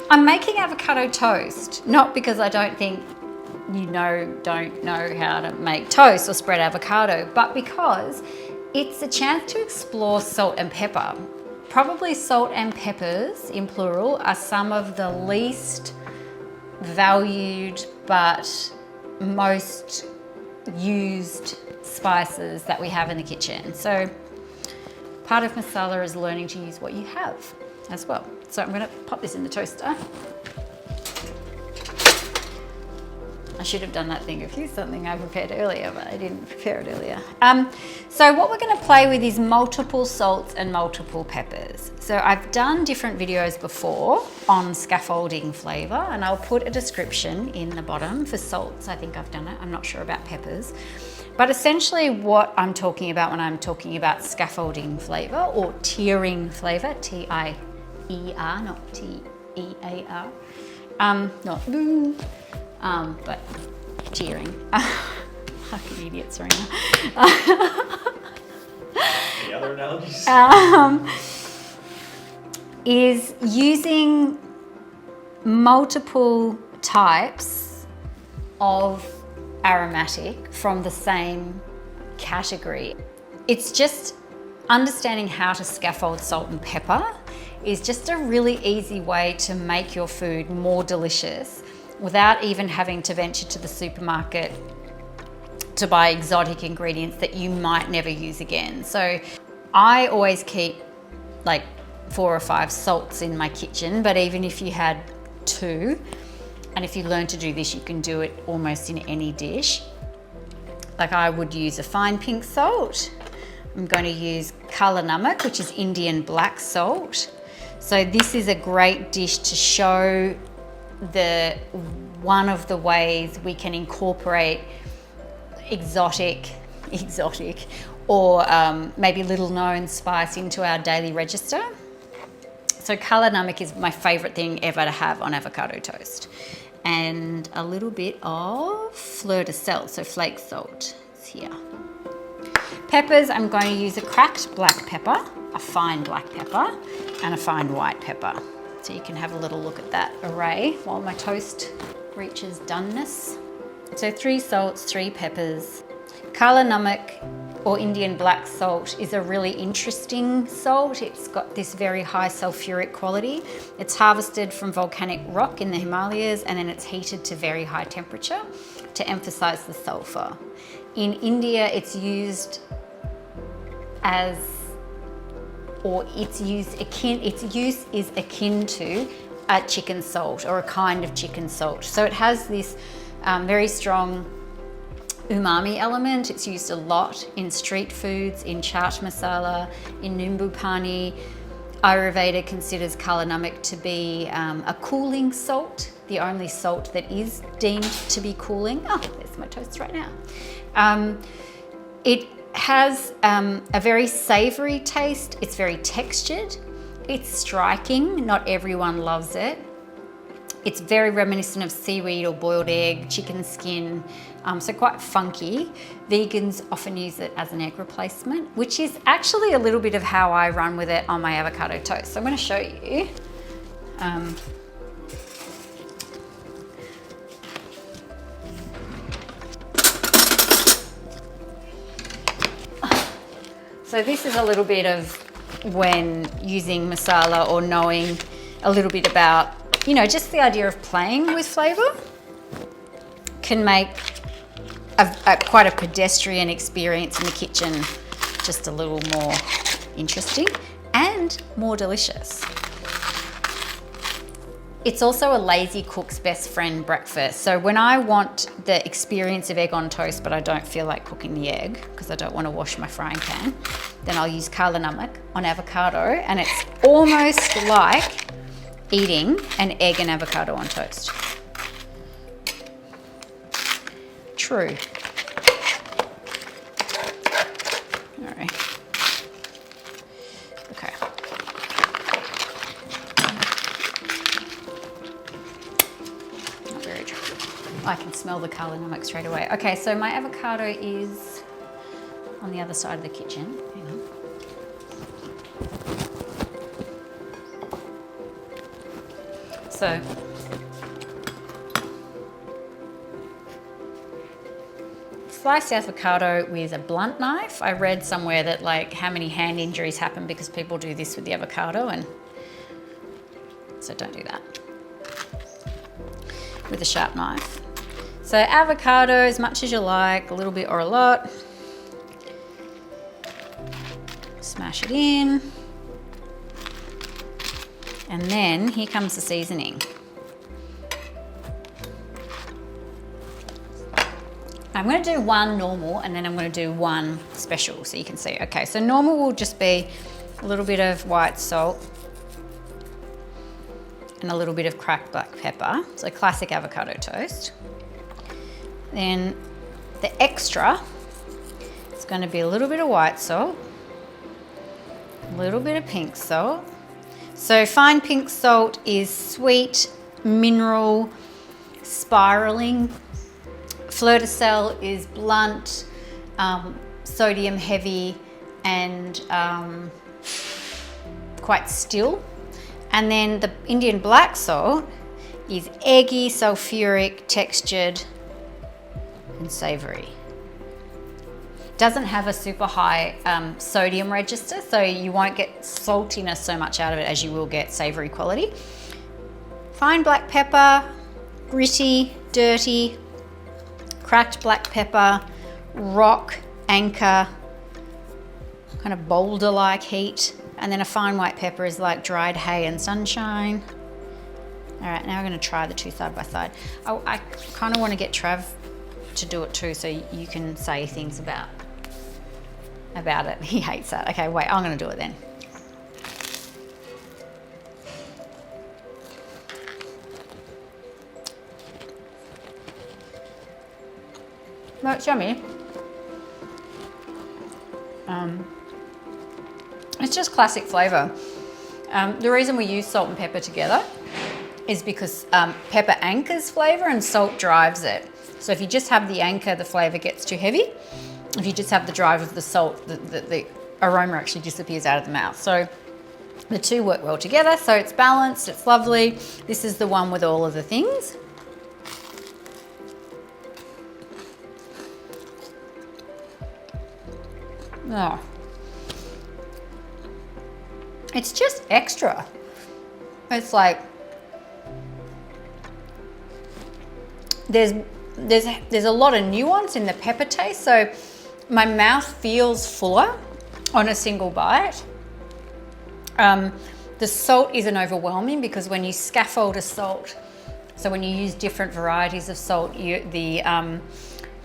I'm making avocado toast, not because I don't think don't know how to make toast or spread avocado, but because it's a chance to explore salt and pepper. Probably salt and peppers, in plural, are some of the least valued but most used spices that we have in the kitchen. So part of masala is learning to use what you have as well. So I'm gonna pop this in the toaster. I should have done that thing of here's something I prepared earlier, but I didn't prepare it earlier. So what we're going to play with is multiple salts and multiple peppers. So I've done different videos before on scaffolding flavor, and I'll put a description in the bottom for salts. I think I've done it. I'm not sure about peppers. But essentially what I'm talking about when I'm talking about scaffolding flavor or tiering flavor, T-I-E-R, not T-E-A-R, but tiering. Fucking idiot, Sarina. Any other analogies? Is using multiple types of aromatic from the same category. It's just understanding how to scaffold salt and pepper is just a really easy way to make your food more delicious without even having to venture to the supermarket to buy exotic ingredients that you might never use again. So I always keep like 4 or 5 salts in my kitchen, but even if you had 2, and if you learn to do this, you can do it almost in any dish. Like I would use a fine pink salt. I'm going to use kala namak, which is Indian black salt. So this is a great dish to show one of the ways we can incorporate exotic or maybe little known spice into our daily register. So kala namak is my favorite thing ever to have on avocado toast. And a little bit of fleur de sel, so flake salt is here. Peppers, I'm going to use a cracked black pepper, a fine black pepper, and a fine white pepper. So you can have a little look at that array while my toast reaches doneness. So 3 salts, 3 peppers. Kala namak or Indian black salt is a really interesting salt. It's got this very high sulfuric quality. It's harvested from volcanic rock in the Himalayas and then it's heated to very high temperature to emphasize the sulfur. In India, its use is akin to a chicken salt or a kind of chicken salt. So it has this very strong umami element. It's used a lot in street foods, in chaat masala, in nimbu pani. Ayurveda considers kala namak to be a cooling salt, the only salt that is deemed to be cooling. Oh, there's my toast right now. It has a very savory taste. It's very textured. It's striking. Not everyone loves it. It's very reminiscent of seaweed or boiled egg, chicken skin, so quite funky. Vegans often use it as an egg replacement, which is actually a little bit of how I run with it on my avocado toast. So I'm going to show you. So this is a little bit of when using masala or knowing a little bit about, you know, just the idea of playing with flavor can make quite a pedestrian experience in the kitchen just a little more interesting and more delicious. It's also a lazy cook's best friend breakfast. So when I want the experience of egg on toast, but I don't feel like cooking the egg because I don't want to wash my frying pan, then I'll use kala namak on avocado, and it's almost like eating an egg and avocado on toast. True. All right. Okay. Not very true. I can smell the kala namak straight away. Okay, so my avocado is on the other side of the kitchen. Hang on. So slice the avocado with a blunt knife. I read somewhere that like how many hand injuries happen because people do this with the avocado, and so don't do that with a sharp knife. So avocado as much as you like, a little bit or a lot. Smash it in. And then here comes the seasoning. I'm going to do one normal and then I'm going to do one special so you can see. Okay, so normal will just be a little bit of white salt and a little bit of cracked black pepper. So classic avocado toast. Then the extra is going to be a little bit of white salt, a little bit of pink salt. So fine pink salt is sweet, mineral, spiraling. Fleur de sel is blunt, sodium heavy, and quite still. And then the Indian black salt is eggy, sulfuric, textured, and savoury. Doesn't have a super high sodium register, so you won't get saltiness so much out of it as you will get savoury quality. Fine black pepper, gritty, dirty. Cracked black pepper, rock, anchor, kind of boulder-like heat. And then a fine white pepper is like dried hay and sunshine. All right, now we're gonna try the two side by side. I kind of want to get Trav to do it too so you can say things about it. He hates that. Okay, wait, I'm gonna do it then. No, it's yummy. It's just classic flavour. The reason we use salt and pepper together is because pepper anchors flavour and salt drives it. So if you just have the anchor, the flavour gets too heavy. If you just have the drive of the salt, the aroma actually disappears out of the mouth. So the two work well together, so it's balanced, it's lovely. This is the one with all of the things. Oh. It's just extra. It's like there's a lot of nuance in the pepper taste, so my mouth feels fuller on a single bite. The salt isn't overwhelming because when you scaffold a salt, so when you use different varieties of salt,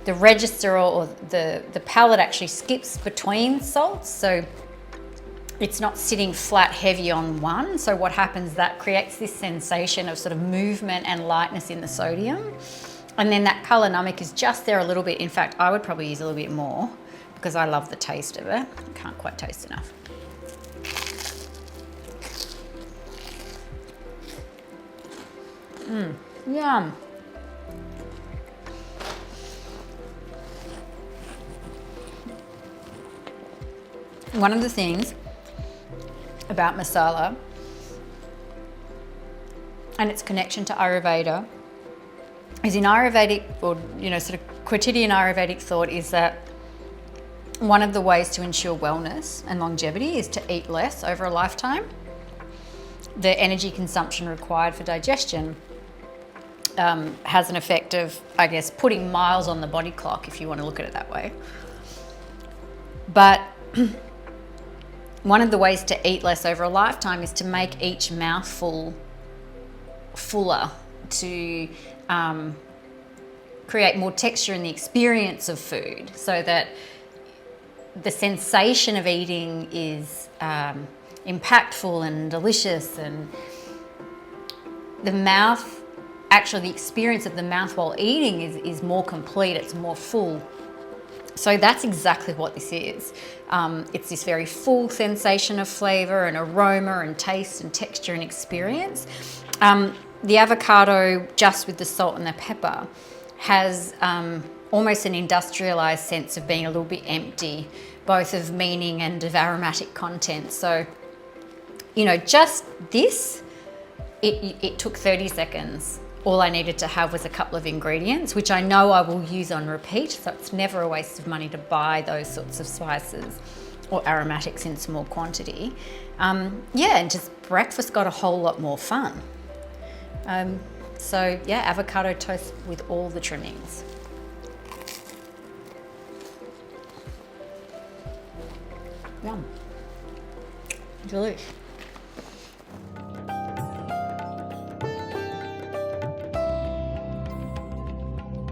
the register or the palate actually skips between salts, so it's not sitting flat heavy on one. So what happens, that creates this sensation of sort of movement and lightness in the sodium. And then that colour namak is just there a little bit. In fact, I would probably use a little bit more because I love the taste of it. I can't quite taste enough. Yum. One of the things about masala and its connection to Ayurveda is in Ayurvedic, or sort of quotidian Ayurvedic thought, is that one of the ways to ensure wellness and longevity is to eat less over a lifetime. The energy consumption required for digestion has an effect of, I guess, putting miles on the body clock, if you want to look at it that way. But one of the ways to eat less over a lifetime is to make each mouthful fuller, to create more texture in the experience of food, so that the sensation of eating is impactful and delicious, and the experience of the mouth while eating is more complete, it's more full. So that's exactly what this is. It's this very full sensation of flavour and aroma and taste and texture and experience. The avocado, just with the salt and the pepper, has almost an industrialised sense of being a little bit empty, both of meaning and of aromatic content. So, just this it took 30 seconds. All I needed to have was a couple of ingredients, which I know I will use on repeat, so it's never a waste of money to buy those sorts of spices or aromatics in small quantity. Yeah, and just breakfast got a whole lot more fun. So yeah, avocado toast with all the trimmings. Yum. Delish.